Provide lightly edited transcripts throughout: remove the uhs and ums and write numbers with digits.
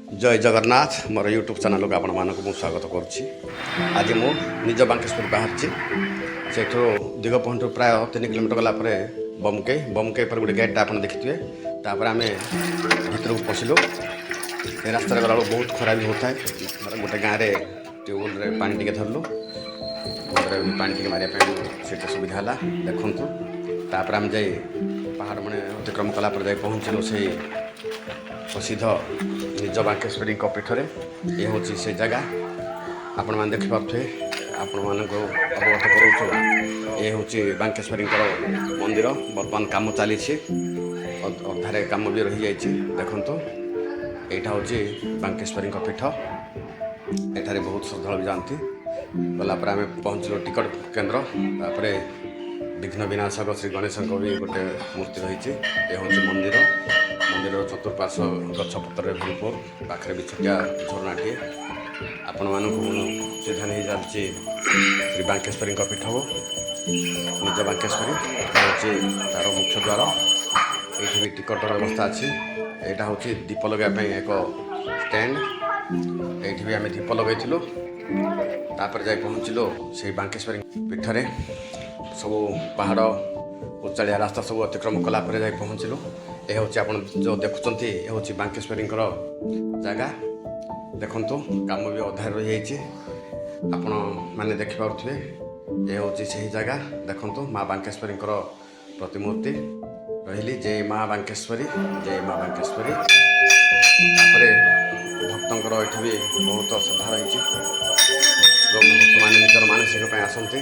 जय जगन्नाथ मोर YouTube channel को आपण मानक मु स्वागत करुच्ची। आज मु निज बांकेश्वर बाहरी से दिगपहंट प्राय 3 किलोमीटर गलापर बमके पर गोटे गेटा आप देखिए। तापर आम भर को पशिलु। ये रास्तार गला बहुत खरा भी होता है। गोटे गाँव में ट्यूबवेल पानी टे धरलु पानी टे मारे सुविधा है देखु। तापर आम जाए पहाड़ मैंने अतिक्रम कलापर जाए पहुँचलु से प्रसिद्ध निज बांकेश्वरी पीठरे। ये हूँ से जगह आपण मैंने देखिपे आपण मानक अवगत करूँ। ये हूँ बांकेश्वरी मंदिर बर्तमान कम चली अधारे कम भी रही जाइए देखु। यहाँ हूँ बांकेश्वरी पीठ। एठारे बहुत श्रद्धा भी जाती गलापर आम पहुँचलु टिकट केन्द्र। तापर विघ्न विनाशक श्री गणेश भी गोटे मूर्ति रही। ये हूँ मंदिर मंदिर चतुर्पार्श्व गछपतर भरपूर पाखे भी छोटिया झरनाटे आपण मानक सीधा नहीं जाती श्री बांकेश्वरी पीठ निज बांकेश्वरी हूँ तार मुख्य द्वार। ये भी टिकटर व्यवस्था अच्छी। यहाँ हूँ दीप लगाई एक स्टैंड। ये भी आम दीप लगेलु। तापर जाए पहुँचलु से बांकेश्वरी पीठरे सब पहाड़ उचालिया रास्ता सब अतिक्रम कलापर जाए पहुँचलु। यह हूँ आप जो देखुं ये हूँ बांकेश्वरी जगह देखु। कम भी अधार रही जाइए आपण मैंने देखिपे। ये हूँ से जगह देखु माँ बांकेश्वरी प्रतिमूर्ति रही। जय माँ बांकेश्वरी जय माँ बांकेश्वरी। भक्तर ये भी बहुत श्रद्धा रही। जो भक्त मैंने निजर मानसिक आसती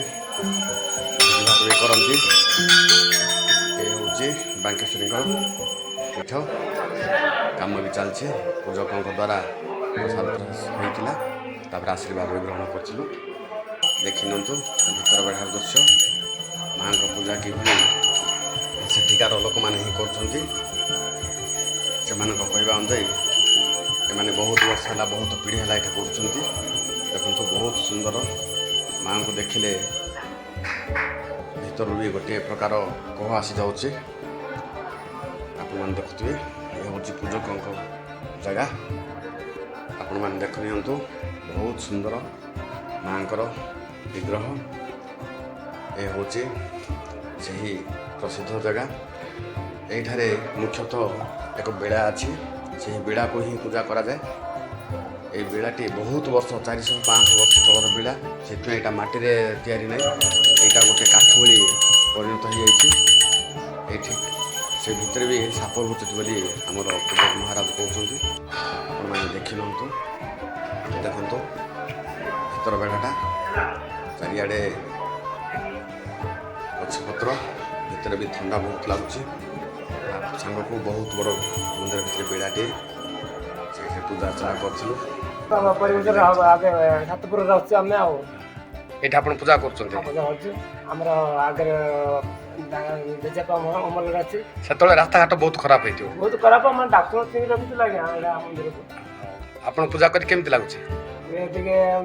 भी करती। ये हूँ बांकेश्वरी पीठ कम भी चलती पूजकों द्वारा प्रसाद होता। आशीर्वाद भी ग्रहण करूँ। देखी नु भर बेढ़ार दृश्य माँ का पूजा कि सेठिकार लोक मैंने ही कर कहवा अनुजाई एम बहुत वर्ष है बहुत पीढ़ी है ये कर देखु। बहुत सुंदर माँ को देखिले भर भी गोटे प्रकार कह आसी जाऊँगी। आप देखुए ये हूँ पूजकों जगह आपण मैंने देख नि बहुत सुंदर माँ विग्रह। ये हूँ से प्रसिद्ध जगह। ये मुख्यतः एक बेड़ा अच्छी से बेड़ा को ही पूजा करा जाए। ये बेड़ाटी बहुत वर्ष 400-500 वर्ष तलर बेड़ा से यहाँ माटी तैयारी ना यहाँ गोटे काठ भली परिणत हो जाए। से भितर भी साप रुचुति बोली आमर पूजक महाराज कहते मैंने देखी नु देखु। भर बेढ़ाटा चारिआडे गछपत्र भितर भी ठंडा बहुत लगुच। सांग को बहुत बड़ मंदिर भितर बेड़ाटे से पूजा अर्चना करूँ। ये आप पूजा कर रास्ता घाट बहुत खराब हो बहुत खराब मैं डाक्टर ठीक रखी लगे आप पूजा कर केमती लगुच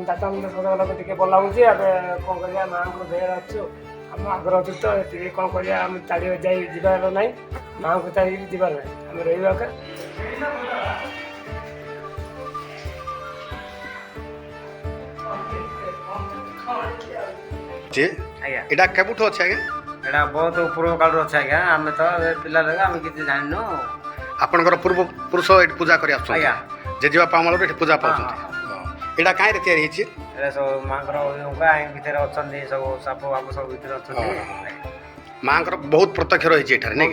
डाक्तर सदा भल लगुच। कौन कर माँ को देह अच्छु आम आगर अच्छु तो कौन कर चाड़ी जाबार ना माँ को चाड़ी जबार ना आम रहा एटा केबुठ अच्छे आज्ञा एटा बहुत पूर्व काल अच्छे आज्ञा आम तो पिला लगे आम किसी जानू आपनकर पूर्व पुरुष ये पूजा कर जेजेबापा अमल पूजा पाँच यहाँ कहीं तैयारी एटा सब माँ भर अच्छा सब साप बाप सब भर अच्छा माँ बहुत प्रत्यक्ष रही है नहीं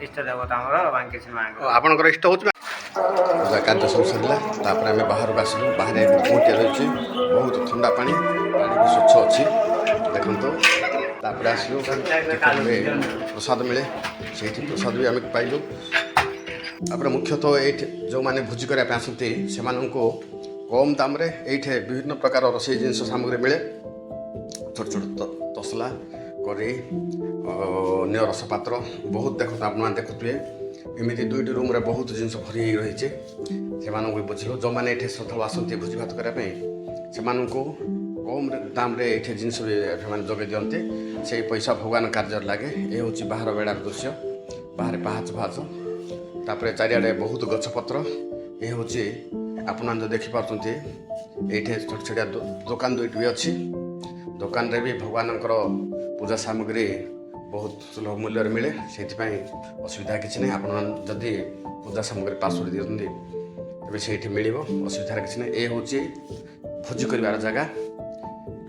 इष्ट देवता आम बांकेश्वरी माँ आपंकर इष्ट हूँ पूजा कार्य सब सरला। आम बाहर को आसलु बाहर कूटिया रही बहुत ठंडा पानी भी स्वच्छ अच्छी देखु। आसलु प्रसाद मिले से प्रसाद भी आम पाइलु। मुख्यतः ये जो मैंने भोजी करने आसती से कम दाम ये विभिन्न प्रकार रोषे जिनस सामग्री मिले। छोट छोट तसला करी अन्य रसपात्र बहुत देखो आप देखुए एमती 2टी रूम रे बहुत जिनस भरी रही से बुझल जो मैंने ये श्रद्धा आसती भोजी भात करने से कम दाम ये जिनस भी जोगे दिखते से पैसा भगवान कार्य लगे। ये हूँ बाहर बेड़ार दृश्य बाहर पाहाच फाच तापर चारिआडे बहुत गछपत्र ये हूँ आपण जो देखिपारे ये छोट छोटिया दुकान दुईट भी अच्छी दुकान रे भी भगवान पूजा सामग्री बहुत सुलभ मूल्य मिले से असुविधा किसी ना आपड़ी पूजा सामग्री पार्सल दिखते तेज से मिल असुविधा किसी ना ये हूँ भोजी कर जगह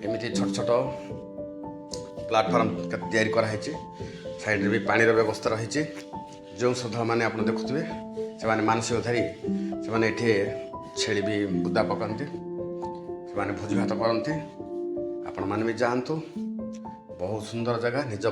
एमती छोट छोट प्लाटफर्म तैयारी कराई साइड भी पानी व्यवस्था रही जो श्रद्धा मैंने आप देखुए से मानसिक धारी से छेली भी बुदा पकाते से भोजी भात करते आपण मैंने भी जातु बहुत सुंदर जगह निज